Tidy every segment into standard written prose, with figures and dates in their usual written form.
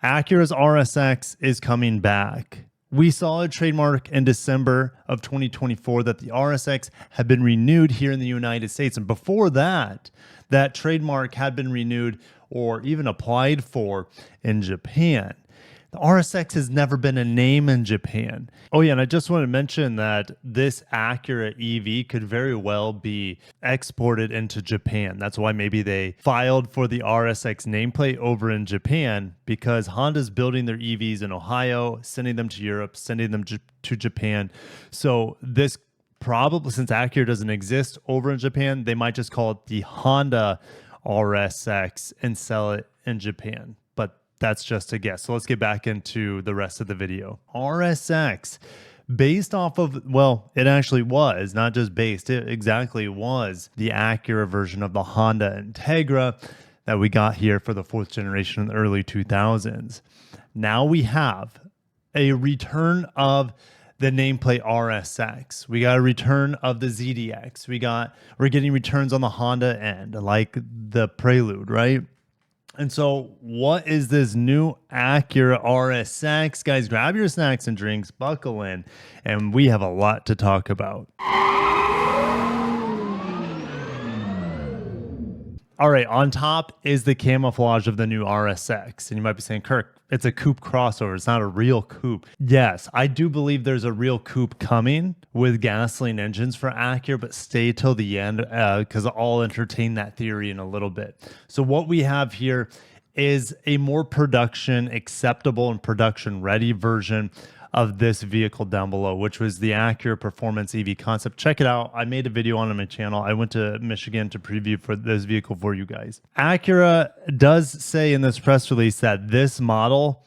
Acura's RSX is coming back. We saw a trademark in December of 2024 that the RSX had been renewed here in the United States. And before that, that trademark had been renewed or even applied for in Japan. The RSX has never been a name in Japan. Oh yeah, and I just want to mention that this Acura EV could very well be exported into Japan. That's why maybe they filed for the RSX nameplate over in Japan, because Honda's building their EVs in Ohio, sending them to Europe, sending them to Japan. So this probably, since Acura doesn't exist over in Japan, they might just call it the Honda RSX and sell it in Japan. But that's just a guess. So let's get back into the rest of the video. RSX, based off of, well, it actually was, not just based, it exactly was the Acura version of the Honda Integra that we got here for the 4th generation in the early 2000s. Now we have a return of the nameplate RSX. We got a return of the ZDX. We're getting returns on the Honda end, like the Prelude, right? And so what is this new Acura RSX? Guys, grab your snacks and drinks, buckle in, and we have a lot to talk about. All right, on top is the camouflage of the new RSX. And you might be saying, Kirk, it's a coupe crossover. It's not a real coupe. Yes, I do believe there's a real coupe coming with gasoline engines for Acura, but stay till the end because I'll entertain that theory in a little bit. So what we have here is a more production acceptable and production ready version of this vehicle down below, which was the Acura Performance EV Concept. Check it out. I made a video on my channel. I went to Michigan to preview for this vehicle for you guys. Acura does say in this press release that this model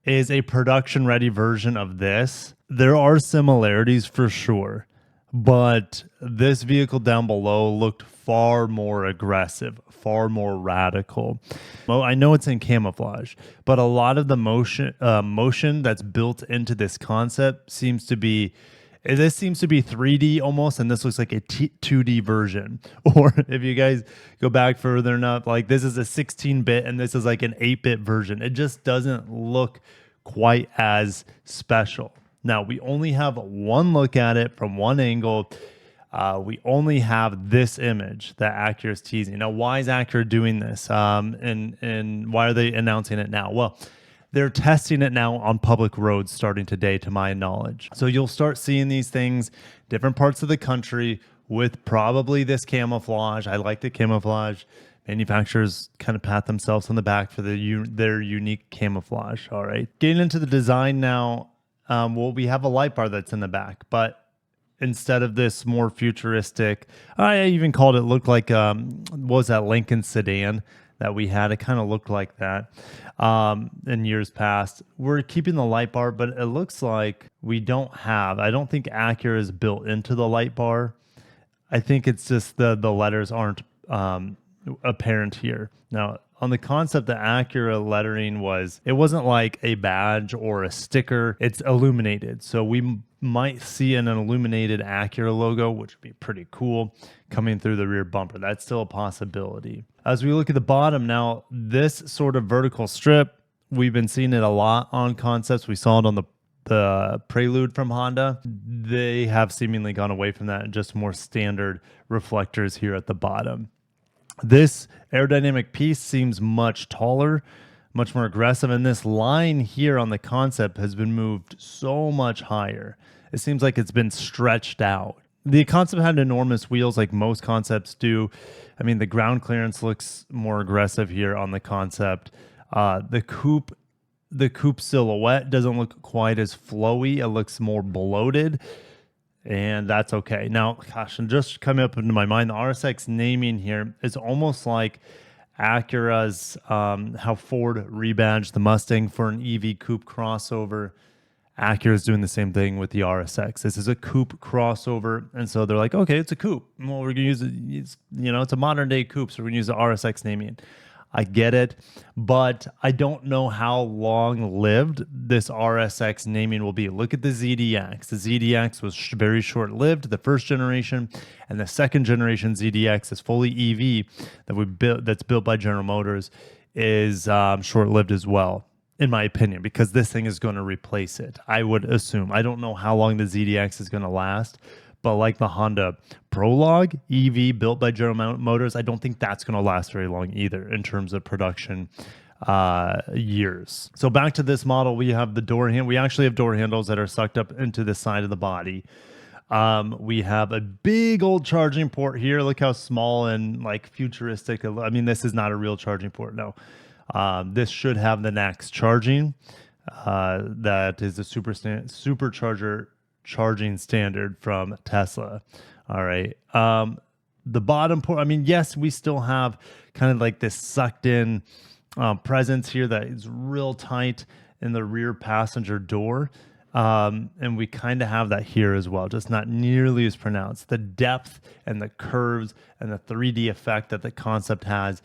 is a production ready version of this. There are similarities for sure, but this vehicle down below looked far more aggressive, far more radical. Well, I know it's in camouflage, but a lot of the motion that's built into this concept seems to be 3D almost, and this looks like a 2D version. Or if you guys go back further enough, like this is a 16-bit and this is like an 8-bit version. It just doesn't look quite as special. Now, we only have one look at it from one angle. We only have this image that Acura is teasing. Now, why is Acura doing this? And why are they announcing it now? Well, they're testing it now on public roads starting today, to my knowledge. So you'll start seeing these things, different parts of the country with probably this camouflage. I like the camouflage. Manufacturers kind of pat themselves on the back for their unique camouflage. All right. Getting into the design now, well, we have a light bar that's in the back, but instead of this more futuristic, I even called it, looked like, what was that Lincoln sedan that we had? It kind of looked like that in years past. We're keeping the light bar, but it looks like I don't think Acura is built into the light bar. I think it's just the letters aren't apparent here. Now, on the concept, the Acura lettering wasn't like a badge or a sticker. It's illuminated. So we might see an illuminated Acura logo, which would be pretty cool, coming through the rear bumper. That's still a possibility. As we look at the bottom now, this sort of vertical strip, we've been seeing it a lot on concepts. We saw it on the Prelude from Honda. They have seemingly gone away from that and just more standard reflectors here at the bottom. This aerodynamic piece seems much taller, much more aggressive, and this line here on the concept has been moved so much higher. It seems like it's been stretched out. The concept had enormous wheels like most concepts do. I mean, the ground clearance looks more aggressive here on the concept. The coupe silhouette doesn't look quite as flowy. It looks more bloated. And that's okay. Now, gosh, and just coming up into my mind, the RSX naming here is almost like Acura's, how Ford rebadged the Mustang for an EV coupe crossover. Acura's doing the same thing with the RSX. This is a coupe crossover. And so they're like, okay, it's a coupe. Well, we're going to use it. It's a modern day coupe. So we're going to use the RSX naming. I get it, but I don't know how long-lived this RSX naming will be. Look at the ZDX. The ZDX was very short-lived, the first generation, and the second generation ZDX is fully EV that's built by General Motors is short-lived as well. in my opinion, because this thing is going to replace it. I would assume. I don't know how long the ZDX is going to last, but like the Honda Prologue EV built by General Motors, I don't think that's going to last very long either in terms of production years. So back to this model, we have the door handle. We actually have door handles that are sucked up into the side of the body. We have a big old charging port here. Look how small and like futuristic. I mean, this is not a real charging port. No. This should have the next charging. That is the supercharger charging standard from Tesla. All right. The bottom port, I mean, yes, we still have kind of like this sucked in presence here that is real tight in the rear passenger door. And we kind of have that here as well, just not nearly as pronounced. The depth and the curves and the 3D effect that the Concept has,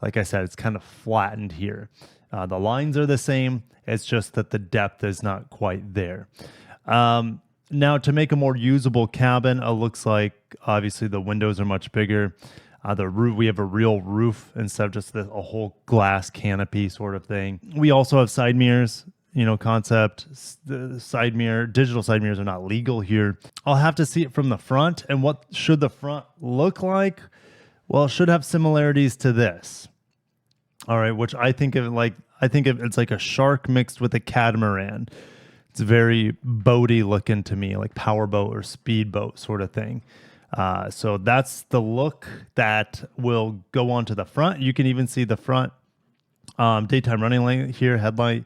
like I said, it's kind of flattened here. The lines are the same. It's just that the depth is not quite there. Now, to make a more usable cabin, it looks like obviously the windows are much bigger. The roof, we have a real roof instead of just a whole glass canopy sort of thing. We also have side mirrors. Concept. The side mirror, digital side mirrors are not legal here. I'll have to see it from the front. And what should the front look like? Well, it should have similarities to this. All right, which I think of it's like a shark mixed with a catamaran. It's very boaty looking to me, like powerboat or speedboat sort of thing. So that's the look that will go onto the front. You can even see the front daytime running light here, headlight.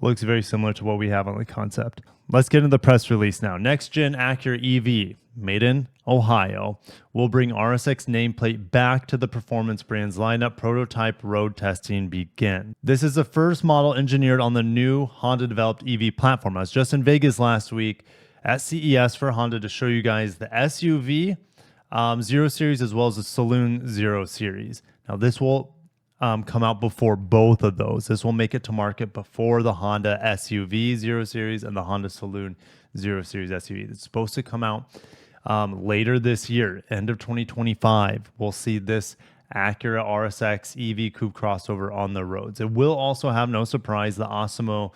Looks very similar to what we have on the Concept. Let's get into the press release now. Next gen Acura EV, made in Ohio, will bring RSX nameplate back to the Performance brand's lineup. Prototype road testing begin. This is the first model engineered on the new Honda developed EV platform. I was just in Vegas last week at CES for Honda to show you guys the SUV 0 Series as well as the Saloon 0 Series. Now this will come out before both of those. This will make it to market before the Honda SUV 0 Series and the Honda Saloon 0 Series SUV. It's supposed to come out later this year, end of 2025. We'll see this Acura RSX EV Coupe crossover on the roads. It will also have, no surprise, the ASIMO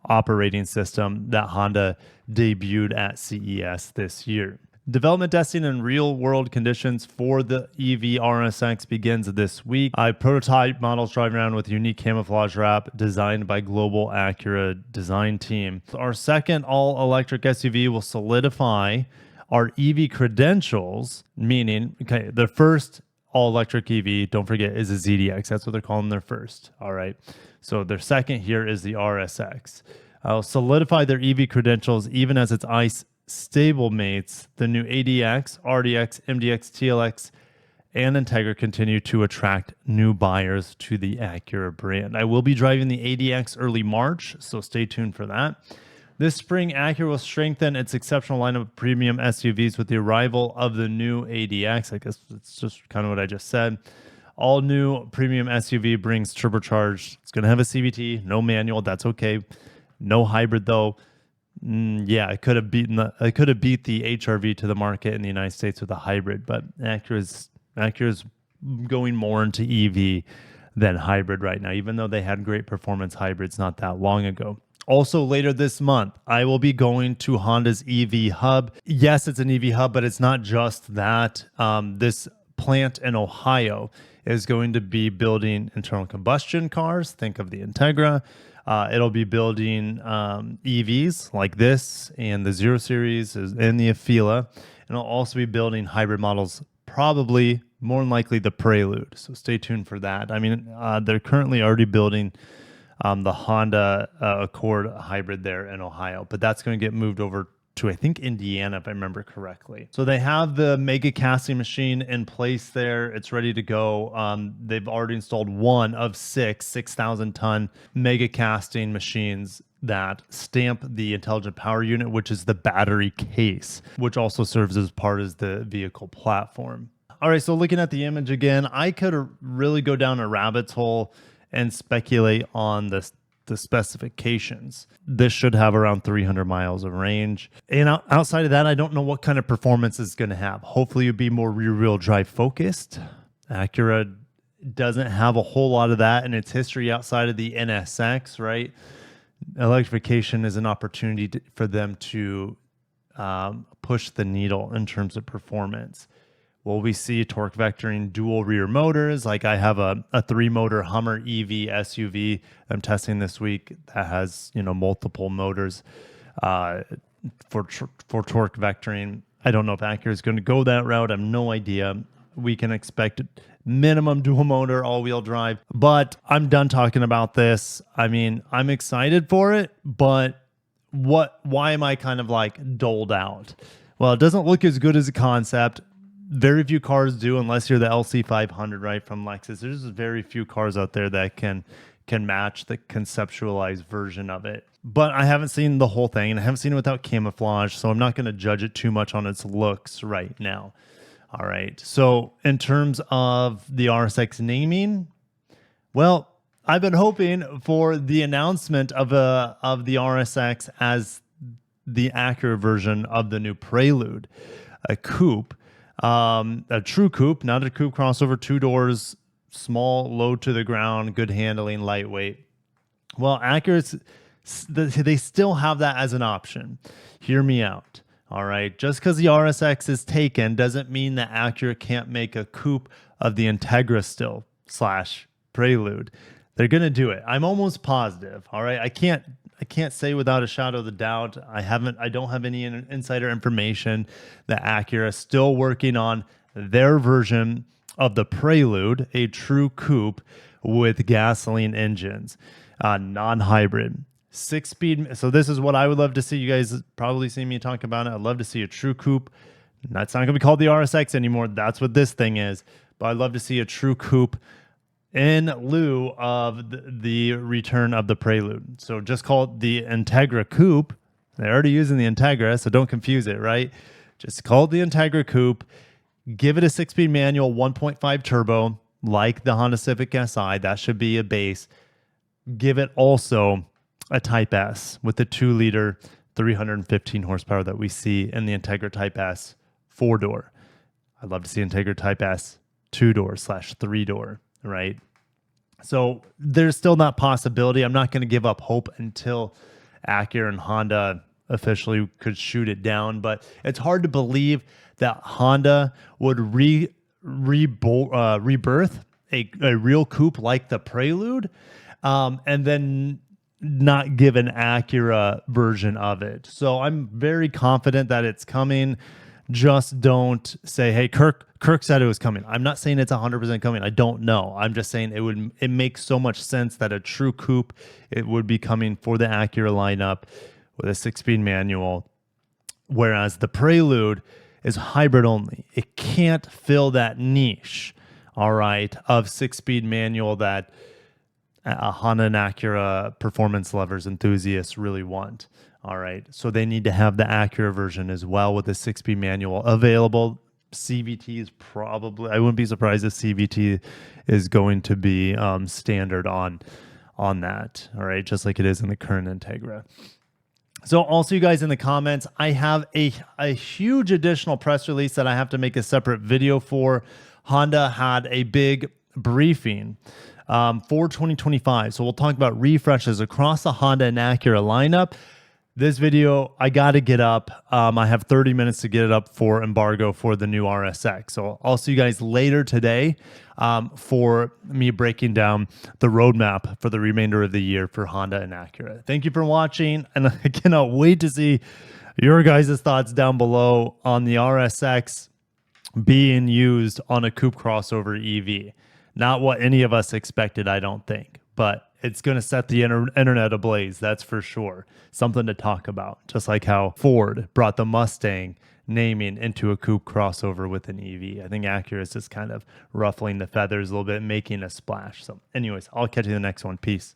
operating system that Honda debuted at CES this year. Development testing in real-world conditions for the EV RSX begins this week. Prototype models driving around with unique camouflage wrap designed by global Acura Design team. Our second all-electric SUV will solidify our EV credentials, meaning, okay, the first all-electric EV, don't forget, is a ZDX. That's what they're calling their first, all right? So their second here is the RSX. I'll solidify their EV credentials even as its ICE stablemates. The new ADX, RDX, MDX, TLX, and Integra continue to attract new buyers to the Acura brand. I will be driving the ADX early March, so stay tuned for that. This spring, Acura will strengthen its exceptional lineup of premium SUVs with the arrival of the new ADX. I guess it's just kind of what I just said. All new premium SUV brings turbocharged. It's going to have a CVT, no manual. That's okay. No hybrid though. Yeah, I could have beat the HR-V to the market in the United States with a hybrid, but Acura's going more into EV than hybrid right now, even though they had great performance hybrids not that long ago. Also, later this month, I will be going to Honda's EV Hub. Yes, it's an EV Hub, but it's not just that. This plant in Ohio is going to be building internal combustion cars. Think of the Integra. It'll be building EVs like this and the 0 Series and the Afeela. And it'll also be building hybrid models, probably more than likely the Prelude. So stay tuned for that. I mean, they're currently already building the Honda Accord hybrid there in Ohio, but that's going to get moved over to, I think, Indiana, if I remember correctly. So they have the mega casting machine in place there. It's ready to go. They've already installed one of 6,000-ton mega casting machines that stamp the intelligent power unit, which is the battery case, which also serves as part of the vehicle platform. All right, so looking at the image again, I could really go down a rabbit's hole and speculate on the specifications. This should have around 300 miles of range. And outside of that, I don't know what kind of performance it's going to have. Hopefully it'll be more rear-wheel drive focused. Acura doesn't have a whole lot of that in its history outside of the NSX, right? Electrification is an opportunity for them to push the needle in terms of performance. Will we see torque vectoring dual rear motors? Like I have a 3-motor Hummer EV SUV I'm testing this week that has, you know, multiple motors for torque vectoring. I don't know if Acura is going to go that route. I have no idea. We can expect minimum dual motor, all-wheel drive. But I'm done talking about this. I mean, I'm excited for it, but why am I kind of like doled out? Well, it doesn't look as good as a concept. Very few cars do, unless you're the LC500, right, from Lexus. There's very few cars out there that can match the conceptualized version of it. But I haven't seen the whole thing, and I haven't seen it without camouflage, so I'm not going to judge it too much on its looks right now. All right. So in terms of the RSX naming, well, I've been hoping for the announcement of the RSX as the Acura version of the new Prelude, a coupe. A true coupe, not a coupe crossover, 2 doors, small, low to the ground, good handling, lightweight. Well, Acura, they still have that as an option. Hear me out. All right. Just because the RSX is taken doesn't mean that Acura can't make a coupe of the Integra still / Prelude. They're going to do it. I'm almost positive. All right. I can't say without a shadow of a doubt. I don't have any insider information that Acura is still working on their version of the Prelude, a true coupe with gasoline engines, non-hybrid, 6-speed. So this is what I would love to see. You guys probably see me talk about it. I'd love to see a true coupe. That's not going to be called the RSX anymore. That's what this thing is. But I'd love to see a true coupe in lieu of the return of the Prelude. So just call it the Integra Coupe. They're already using the Integra, so don't confuse it, right? Just call it the Integra Coupe. Give it a 6-speed manual, 1.5 turbo, like the Honda Civic Si. That should be a base. Give it also a Type S with the 2-liter, 315 horsepower that we see in the Integra Type S 4-door. I'd love to see Integra Type S 2-door / 3-door. Right. So there's still that possibility. I'm not going to give up hope until Acura and Honda officially could shoot it down. But it's hard to believe that Honda would rebirth a real coupe like the Prelude and then not give an Acura version of it. So I'm very confident that it's coming. Just don't say, hey, Kirk said it was coming. I'm not saying it's 100% coming. I don't know. I'm just saying it makes so much sense that a true coupe, it would be coming for the Acura lineup with a 6-speed manual, whereas the Prelude is hybrid only. It can't fill that niche, all right, of 6-speed manual that Honda and Acura performance lovers, enthusiasts really want. All right, so they need to have the Acura version as well with the 6-speed manual available. CVT is probably, I wouldn't be surprised if CVT is going to be standard on that. All right, just like it is in the current Integra. So also, you guys in the comments, I have a huge additional press release that I have to make a separate video for. Honda had a big briefing for 2025. So we'll talk about refreshes across the Honda and Acura lineup. This video, I got to get up. I have 30 minutes to get it up for embargo for the new RSX. So I'll see you guys later today for me breaking down the roadmap for the remainder of the year for Honda and Acura. Thank you for watching, and I cannot wait to see your guys' thoughts down below on the RSX being used on a coupe crossover EV. Not what any of us expected, I don't think, but it's going to set the internet ablaze, that's for sure. Something to talk about, just like how Ford brought the Mustang naming into a coupe crossover with an EV. I think Acura is just kind of ruffling the feathers a little bit, making a splash. So anyways, I'll catch you in the next one. Peace.